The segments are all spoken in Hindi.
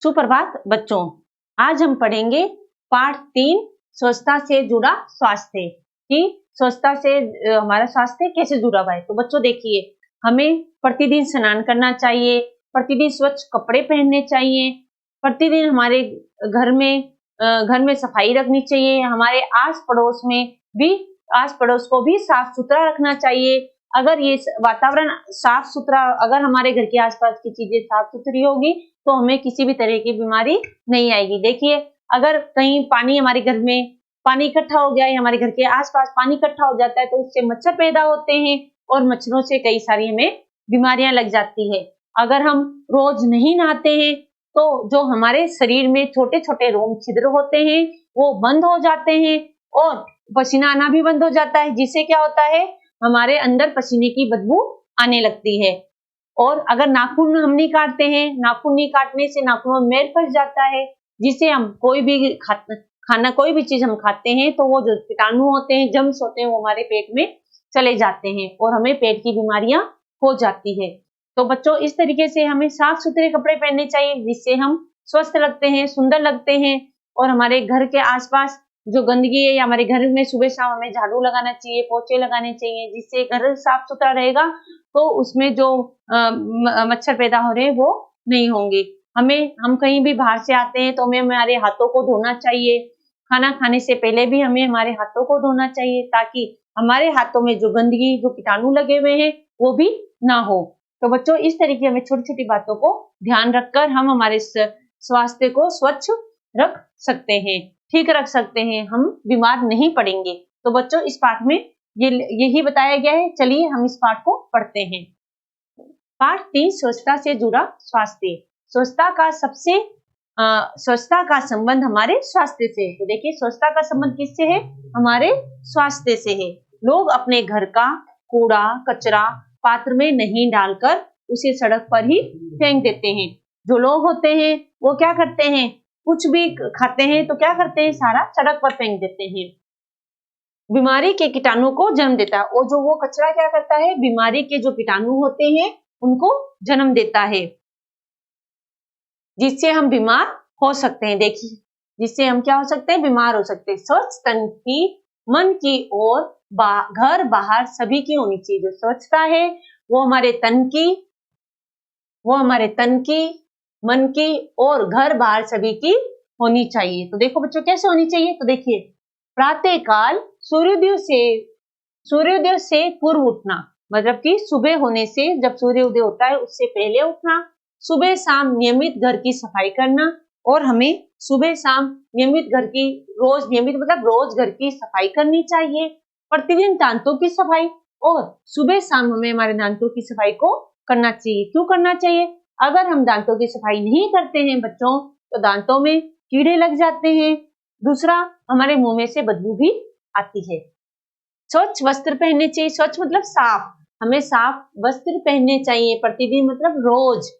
सुप्रभात बच्चों, आज हम पढ़ेंगे पाठ 3 स्वच्छता से जुड़ा स्वास्थ्य कि स्वच्छता से हमारा स्वास्थ्य कैसे जुड़ा हुआ है। तो बच्चों देखिए, हमें प्रतिदिन स्नान करना चाहिए, प्रतिदिन स्वच्छ कपड़े पहनने चाहिए, प्रतिदिन हमारे घर में सफाई रखनी चाहिए, हमारे आस पड़ोस को भी साफ सुथरा रखना चाहिए। अगर ये वातावरण साफ सुथरा, अगर हमारे घर के आसपास की चीजें साफ सुथरी होगी तो हमें किसी भी तरह की बीमारी नहीं आएगी। देखिए, अगर कहीं पानी हमारे घर में पानी इकट्ठा हो गया है, हमारे घर के आसपास पानी इकट्ठा हो जाता है तो उससे मच्छर पैदा होते हैं और मच्छरों से कई सारी हमें बीमारियां लग जाती है। अगर हम रोज नहीं नहाते हैं तो जो हमारे शरीर में छोटे छोटे रोम छिद्र होते हैं वो बंद हो जाते हैं और पसीना आना भी बंद हो जाता है, जिससे क्या होता है, हमारे अंदर पसीने की बदबू आने लगती है। और अगर नाखून हम नहीं काटते हैं, नाखून नहीं काटने से नाखूनों में मैल फंस जाता है, जिससे हम कोई भी चीज हम खाते हैं तो वो जो कीटाणु होते हैं, जम्स होते हैं, वो हमारे पेट में चले जाते हैं और हमें पेट की बीमारियां हो जाती है। तो बच्चों, इस तरीके से हमें साफ सुथरे कपड़े पहनने चाहिए जिससे हम स्वस्थ लगते हैं, सुंदर लगते हैं। और हमारे घर के आसपास जो गंदगी है, या हमारे घर में सुबह शाम हमें झाड़ू लगाना चाहिए, पोछे लगाने चाहिए, जिससे घर साफ सुथरा रहेगा तो उसमें जो मच्छर पैदा हो रहे हैं वो नहीं होंगे। हम कहीं भी बाहर से आते हैं तो हमें हमारे हाथों को धोना चाहिए। खाना खाने से पहले भी हमें हमारे हाथों को धोना चाहिए ताकि हमारे हाथों में जो गंदगी, जो कीटाणु लगे हुए हैं वो भी ना हो। तो बच्चों, इस तरीके हमें छोटी छोटी बातों को ध्यान रखकर हम हमारे स्वास्थ्य को स्वच्छ रख सकते हैं, ठीक रख सकते हैं, हम बीमार नहीं पड़ेंगे। तो बच्चों, इस पाठ में यही बताया गया है। चलिए हम इस पाठ को पढ़ते हैं। पाठ 3 स्वच्छता से जुड़ा स्वास्थ्य। स्वच्छता का संबंध हमारे स्वास्थ्य से है। तो देखिए, स्वच्छता का संबंध किससे है? हमारे स्वास्थ्य से है। लोग अपने घर का कूड़ा कचरा पात्र में नहीं डालकर उसे सड़क पर ही फेंक देते हैं। जो लोग होते हैं वो क्या करते हैं, कुछ भी खाते हैं तो क्या करते हैं, सारा सड़क पर फेंक देते हैं। बीमारी के कीटाणु को जन्म देता है और जो वो कचरा क्या करता है, बीमारी के जो कीटाणु होते हैं उनको जन्म देता है, जिससे हम बीमार हो सकते हैं। देखिए, जिससे हम क्या हो सकते हैं, बीमार हो सकते हैं। स्वच्छ तन की, मन की और घर बाहर सभी की होनी चाहिए। जो स्वच्छता है वो हमारे तन की, मन की और घर बाहर सभी की होनी चाहिए। तो देखो बच्चों, कैसे होनी चाहिए? तो देखिए, प्रातः काल सूर्योदय से पूर्व उठना, मतलब कि सुबह होने से, जब सूर्योदय होता है उससे पहले उठना। सुबह शाम नियमित घर की सफाई करना, और हमें सुबह शाम रोज घर की सफाई करनी चाहिए। प्रतिदिन दांतों की सफाई, और सुबह शाम हमें हमारे दांतों की सफाई को करना चाहिए। क्यों करना चाहिए? अगर हम दांतों की सफाई नहीं करते हैं बच्चों तो दांतों में कीड़े लग जाते हैं। दूसरा, हमारे मुंह में से बदबू भी आती है। स्वच्छ वस्त्र पहनने चाहिए। स्वच्छ मतलब साफ, हमें साफ वस्त्र पहनने चाहिए प्रतिदिन, मतलब रोज।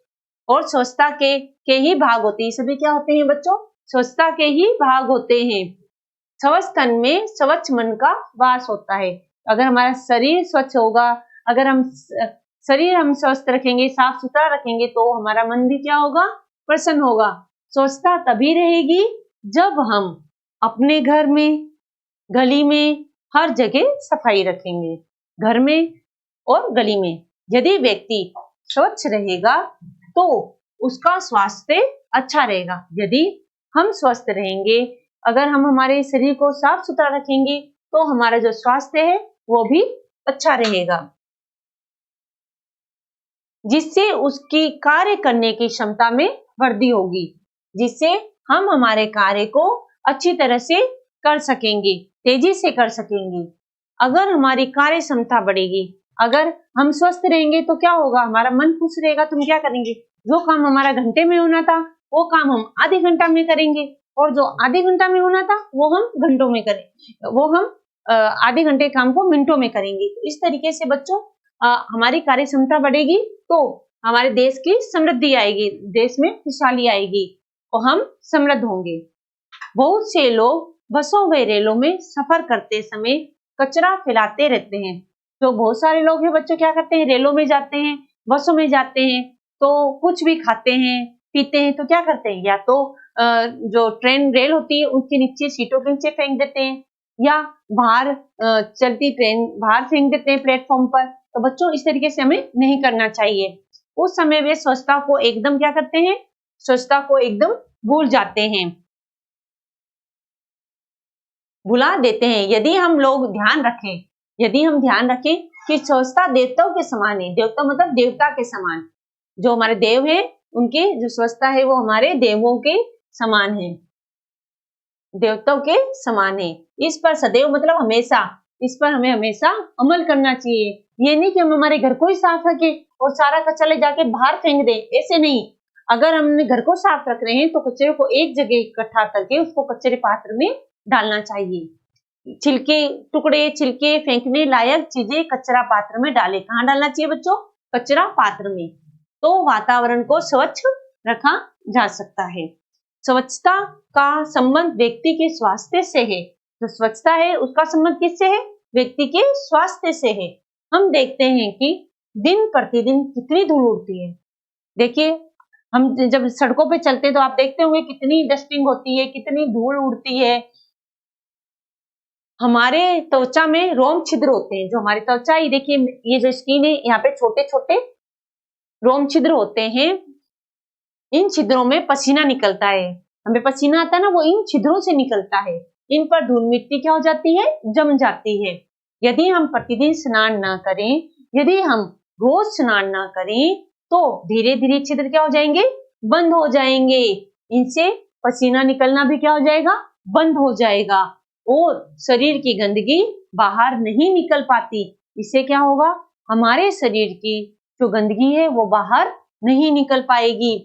और स्वच्छता के ही भाग होते हैं। सभी क्या होते हैं बच्चों? स्वच्छता के ही भाग होते हैं। स्वच्छ तन में स्वच्छ मन का वास होता है। अगर हमारा शरीर स्वच्छ होगा, अगर हम स्वस्थ रखेंगे, साफ सुथरा रखेंगे, तो हमारा मन भी क्या होगा, प्रसन्न होगा। स्वच्छता तभी रहेगी जब हम अपने घर में, गली में, हर जगह सफाई रखेंगे। घर में और गली में यदि व्यक्ति स्वच्छ रहेगा तो उसका स्वास्थ्य अच्छा रहेगा। यदि हम स्वस्थ रहेंगे, अगर हम हमारे शरीर को साफ सुथरा रखेंगे तो हमारा जो स्वास्थ्य है वो भी अच्छा रहेगा, जिससे उसकी कार्य करने की क्षमता में वृद्धि होगी, जिससे हम हमारे कार्य को अच्छी तरह से कर सकेंगे, तेजी से कर सकेंगे। अगर हमारी कार्य क्षमता बढ़ेगी, अगर हम स्वस्थ रहेंगे तो क्या होगा, हमारा मन खुश रहेगा तो हम क्या करेंगे, जो काम हमारा घंटे में होना था वो काम हम आधे घंटा में करेंगे, और जो आधे घंटा में होना था वो हम घंटों में करेंगे, वो हम आधे घंटे काम को मिनटों में करेंगे। तो इस तरीके से बच्चों, हमारी कार्य क्षमता बढ़ेगी तो हमारे देश की समृद्धि आएगी, देश में खुशहाली आएगी और हम समृद्ध होंगे। बहुत से लोग बसों व रेलों में सफर करते समय कचरा फैलाते रहते हैं। तो बहुत सारे लोग हैं बच्चों, क्या करते हैं, रेलों में जाते हैं, बसों में जाते हैं तो कुछ भी खाते हैं, पीते हैं तो क्या करते हैं, या तो जो ट्रेन रेल होती है उनके नीचे, सीटों के नीचे फेंक देते हैं, या बाहर चलती ट्रेन बाहर फेंक देते हैं प्लेटफॉर्म पर। तो बच्चों इस तरीके से हमें नहीं करना चाहिए। उस समय वे स्वच्छता को एकदम क्या करते हैं, स्वच्छता को एकदम भूल जाते हैं, भुला देते हैं। यदि हम लोग ध्यान रखें, यदि हम ध्यान रखें कि स्वच्छता देवताओं के समान है, देवता मतलब देवता के समान, जो हमारे देव हैं उनकी जो स्वच्छता है वो हमारे देवों के समान है, देवताओं के समान है। इस पर सदैव मतलब हमेशा, इस पर हमें हमेशा अमल करना चाहिए। ये नहीं कि हम हमारे घर को ही साफ रखें और सारा कचरा ले जाके बाहर फेंक दें, ऐसे नहीं। अगर हमने घर को साफ रख रहे हैं तो कचरे को एक जगह इकट्ठा करके उसको कचरे पात्र में डालना चाहिए। छिलके टुकड़े, छिलके फेंकने लायक चीजें कचरा पात्र में डालें। कहाँ डालना चाहिए बच्चों, कचरा पात्र में। तो वातावरण को स्वच्छ रखा जा सकता है। स्वच्छता का संबंध व्यक्ति के स्वास्थ्य से है। जो स्वच्छता है उसका संबंध किससे है, व्यक्ति के स्वास्थ्य से है। हम देखते हैं कि दिन प्रतिदिन कितनी धूल उड़ती है। देखिए हम जब सड़कों पे चलते हैं तो आप देखते होंगे कितनी डस्टिंग होती है, कितनी धूल उड़ती है। हमारे त्वचा में रोम छिद्र होते हैं, जो हमारी त्वचा, ये देखिए ये जो स्किन है यहाँ पे छोटे छोटे रोम छिद्र होते हैं। इन छिद्रों में पसीना निकलता है, हमें पसीना आता है ना, वो इन छिद्रों से निकलता है। इन पर धूल मिट्टी क्या हो जाती है, जम जाती है। यदि हम प्रतिदिन स्नान ना करें, यदि हम रोज स्नान ना करें तो धीरे धीरे छिद्र क्या हो जाएंगे, बंद हो जाएंगे। इनसे पसीना निकलना भी क्या हो जाएगा, बंद हो जाएगा और शरीर की गंदगी बाहर नहीं निकल पाती। इससे क्या होगा, हमारे शरीर की जो गंदगी है वो बाहर नहीं निकल पाएगी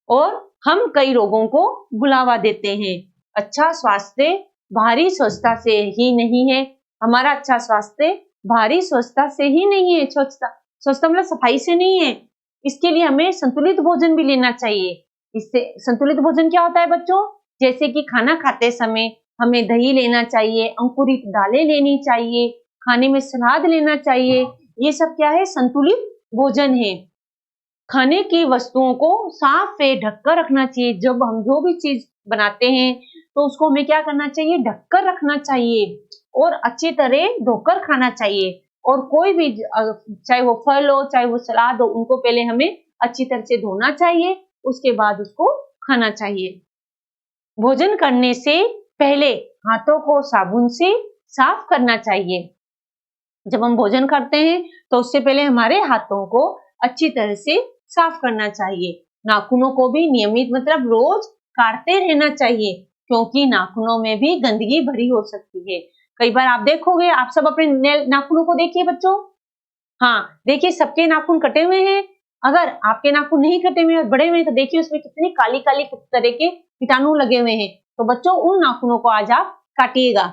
और हम कई रोगों को बुलावा देते हैं। अच्छा स्वास्थ्य बाहरी स्वच्छता से ही नहीं है, हमारा अच्छा स्वास्थ्य बाहरी स्वच्छता से ही नहीं है। स्वच्छता मतलब सफाई से नहीं है। इसके लिए हमें संतुलित भोजन भी लेना चाहिए। इससे संतुलित भोजन क्या होता है बच्चों, जैसे कि खाना खाते समय हमें दही लेना चाहिए, अंकुरित दालें लेनी चाहिए, खाने में सलाद लेना चाहिए। ये सब क्या है, संतुलित भोजन है। खाने की वस्तुओं को साफ से ढककर रखना चाहिए। जब हम जो भी चीज बनाते हैं तो उसको हमें क्या करना चाहिए, ढककर रखना चाहिए और अच्छी तरह धोकर खाना चाहिए। और कोई भी चाहे वो फल हो चाहे वो सलाद हो, उनको पहले हमें अच्छी तरह से धोना चाहिए, उसके बाद उसको खाना चाहिए। भोजन करने से पहले हाथों को साबुन से साफ करना चाहिए। जब हम भोजन करते हैं तो उससे पहले हमारे हाथों को अच्छी तरह से साफ करना चाहिए। नाखूनों को भी नियमित मतलब रोज काटते रहना चाहिए, क्योंकि नाखूनों में भी गंदगी भरी हो सकती है। कई बार आप देखोगे, आप सब अपने नाखूनों को देखिए बच्चों, हाँ देखिए सबके नाखून कटे हुए हैं। अगर आपके नाखून नहीं कटे हुए और बड़े हुए हैं तो देखिए उसमें कितनी काली काली तरह के कीटाणु लगे हुए हैं। तो बच्चों उन नाखूनों को आज आप काटिएगा,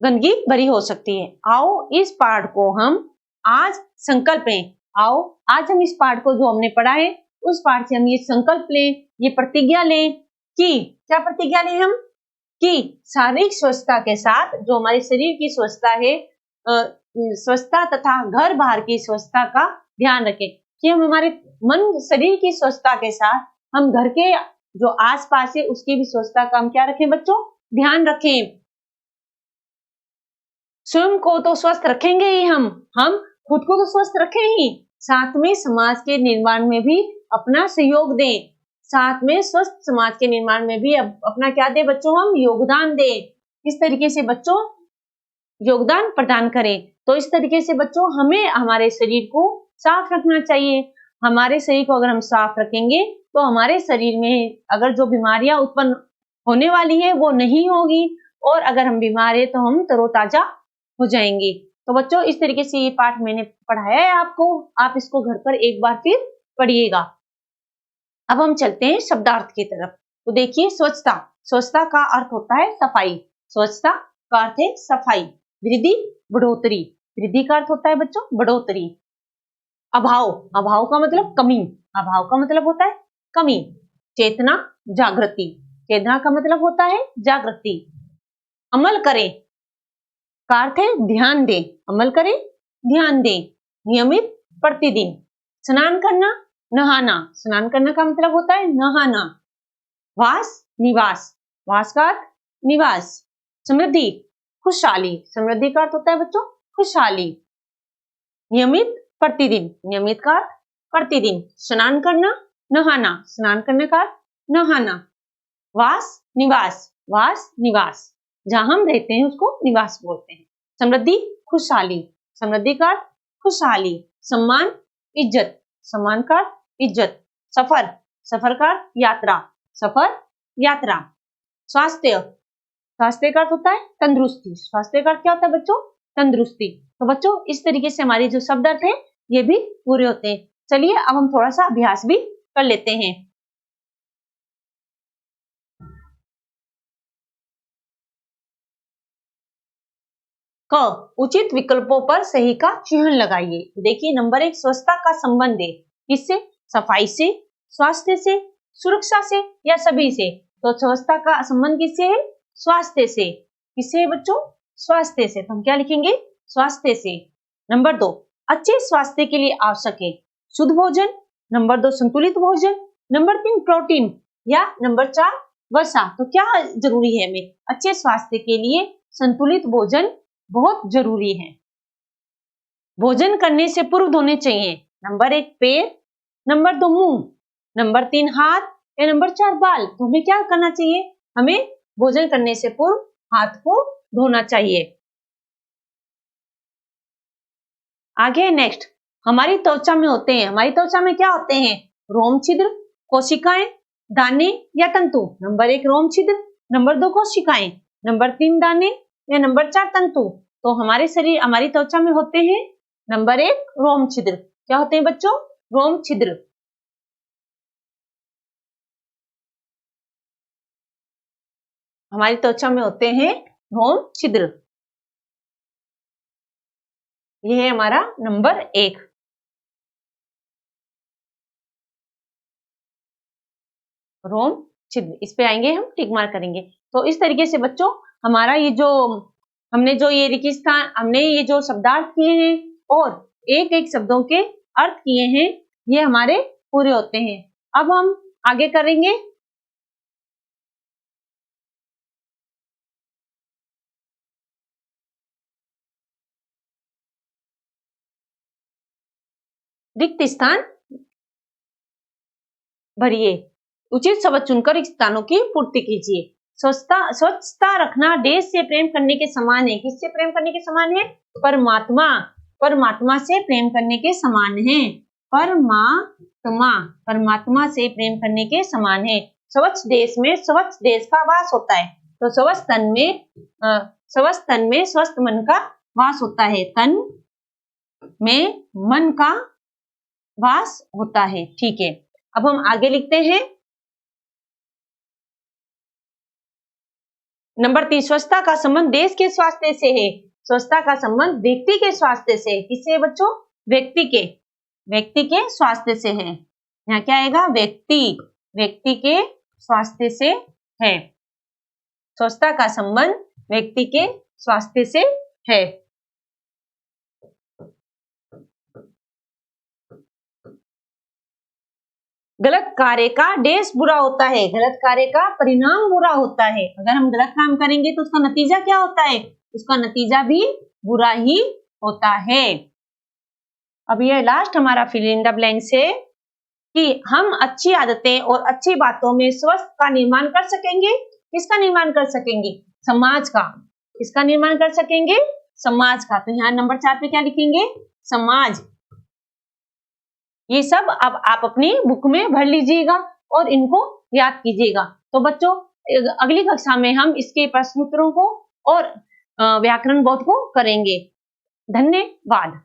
गंदगी भरी हो सकती है। आओ इस पाठ को हम आज संकल्प लें। आओ आज हम इस पाठ को जो हमने पढ़ा है उस पाठ से हम ये संकल्प लें, ये प्रतिज्ञा लें कि, क्या प्रतिज्ञा लें हम, कि शारीरिक स्वच्छता के साथ जो हमारे शरीर की स्वच्छता है, स्वच्छता तथा घर बाहर की स्वच्छता का ध्यान रखें। कि हम हमारे मन शरीर की स्वच्छता के साथ हम घर के जो आसपास है उसकी भी स्वच्छता का हम क्या रखें बच्चों, ध्यान रखें। स्वयं को तो स्वस्थ रखेंगे ही, हम खुद को तो स्वस्थ रखें ही, साथ में समाज के निर्माण में भी अपना सहयोग दें। साथ में स्वस्थ समाज के निर्माण में भी अपना क्या दें बच्चों, हम योगदान दें। इस तरीके से बच्चों योगदान प्रदान करें। तो इस तरीके से बच्चों हमें हमारे शरीर को साफ रखना चाहिए। हमारे शरीर को अगर हम साफ रखेंगे तो हमारे शरीर में अगर जो बीमारियां उत्पन्न होने वाली है वो नहीं होगी, और अगर हम बीमार है तो हम तरोताजा हो जाएंगे। तो बच्चों इस तरीके से ये पाठ मैंने पढ़ाया है आपको, आप इसको घर पर एक बार फिर पढ़िएगा। अब हम चलते हैं शब्दार्थ की तरफ। तो देखिए स्वच्छता, स्वच्छता का अर्थ होता है सफाई। स्वच्छता का अर्थ है सफाई। वृद्धि बढ़ोतरी, वृद्धि का अर्थ होता है बच्चों बढ़ोतरी। अभाव, अभाव का मतलब कमी, अभाव का मतलब होता है कमी। चेतना जागृति, चेतना का मतलब होता है जागृति। अमल करें का अर्थ है ध्यान दें, अमल करें ध्यान दें। नियमित प्रतिदिन, स्नान करना, नहाना। स्नान करना का मतलब होता है नहाना। वास, निवास। वास का अर्थ निवास। समृद्धि, खुशहाली। समृद्धि का अर्थ होता है बच्चों खुशहाली। नियमित, प्रतिदिन। नियमित का अर्थ प्रतिदिन। स्नान करना, नहाना। स्नान करने का अर्थ नहाना। वास, निवास। वास, निवास। जहां हम रहते हैं उसको निवास बोलते हैं। समृद्धि, खुशहाली। समृद्धि का अर्थ खुशहाली। सम्मान, इज्जत। सम्मान का अर्थ इज्जत। सफर, सफर का अर्थ यात्रा। सफर, यात्रा। स्वास्थ्य, स्वास्थ्य का अर्थ होता है तंदुरुस्ती। स्वास्थ्य का अर्थ क्या होता है बच्चों? तंदुरुस्ती। तो बच्चों इस तरीके से हमारे जो शब्द अर्थ हैं ये भी पूरे होते हैं। चलिए अब हम थोड़ा सा अभ्यास भी कर लेते हैं। क, उचित विकल्पों पर सही का चिन्ह लगाइए। देखिए नंबर 1, स्वच्छता का संबंध है किससे? सफाई से, स्वास्थ्य से, सुरक्षा से या सभी से? तो स्वच्छता का संबंध किससे है? स्वास्थ्य से। किससे है बच्चों? स्वास्थ्य से। तो हम क्या लिखेंगे? स्वास्थ्य से। नंबर 2, अच्छे स्वास्थ्य के लिए आवश्यक है शुद्ध भोजन। नंबर 2, संतुलित भोजन। Number 3, protein. या नंबर 4, वसा। तो क्या जरूरी है हमें? अच्छे स्वास्थ्य के लिए संतुलित भोजन बहुत जरूरी है। भोजन करने से पूर्व धोने चाहिए। नंबर 1, पैर। नंबर 2, मुंह। नंबर 3, हाथ। या नंबर 4, बाल। तो हमें क्या करना चाहिए? हमें भोजन करने से पूर्व हाथ को धोना चाहिए। आगे नेक्स्ट, हमारी त्वचा में होते हैं। हमारी त्वचा में क्या होते हैं? रोम छिद्र, कोशिकाएं, दाने या तंतु। नंबर 1, रोम छिद्र। नंबर 2, कोशिकाएं। नंबर 3, दाने या नंबर 4, तंतु। तो हमारी त्वचा में होते हैं नंबर 1, रोम छिद्र। क्या होते हैं बच्चों? रोम छिद्र। हमारी त्वचा में होते हैं रोम छिद्र। यह है हमारा नंबर 1। रोम छिद्र, इस पे आएंगे हम, टिक मार्क करेंगे। तो इस तरीके से बच्चों हमारा ये जो हमने जो ये रेगिस्तान, हमने ये जो शब्दार्थ किए हैं और एक एक शब्दों के अर्थ किए हैं, ये हमारे पूरे होते हैं। अब हम आगे करेंगे रिक्त स्थान भरिए। उचित शब्द चुनकर रिक्त स्थानों की पूर्ति कीजिए। स्वच्छता रखना देश से प्रेम करने के समान है। किससे प्रेम करने के समान है? परमात्मा। परमात्मा से प्रेम करने के समान है। परमात्मा से प्रेम करने के समान है। स्वच्छ देश में स्वच्छ देश का वास होता है। तो स्वच्छ तन में स्वस्थ मन का वास होता है। तन में मन का वास होता है। ठीक है, अब हम आगे लिखते हैं नंबर 3, स्वच्छता का संबंध देश के स्वास्थ्य से है। स्वच्छता का संबंध व्यक्ति के स्वास्थ्य से। किससे है बच्चों? व्यक्ति के स्वास्थ्य से है। यहाँ क्या आएगा? व्यक्ति के स्वास्थ्य से है। स्वच्छता का संबंध व्यक्ति के स्वास्थ्य से है। गलत कार्य का देश बुरा होता है। गलत कार्य का परिणाम बुरा होता है। अगर हम गलत काम करेंगे तो उसका नतीजा क्या होता है? उसका नतीजा भी बुरा ही होता है। अब ये लास्ट हमारा फिल इन द ब्लैंक्स है कि हम अच्छी आदतें और अच्छी बातों में स्वस्थ का निर्माण कर सकेंगे। किसका निर्माण कर सकेंगे? समाज का। किसका निर्माण कर सकेंगे? समाज का। तो यहाँ नंबर 4 पे क्या लिखेंगे? समाज। ये सब अब आप अपनी बुक में भर लीजिएगा और इनको याद कीजिएगा। तो बच्चों अगली कक्षा में हम इसके प्रश्न उत्तरों को और व्याकरण बोध को करेंगे। धन्यवाद।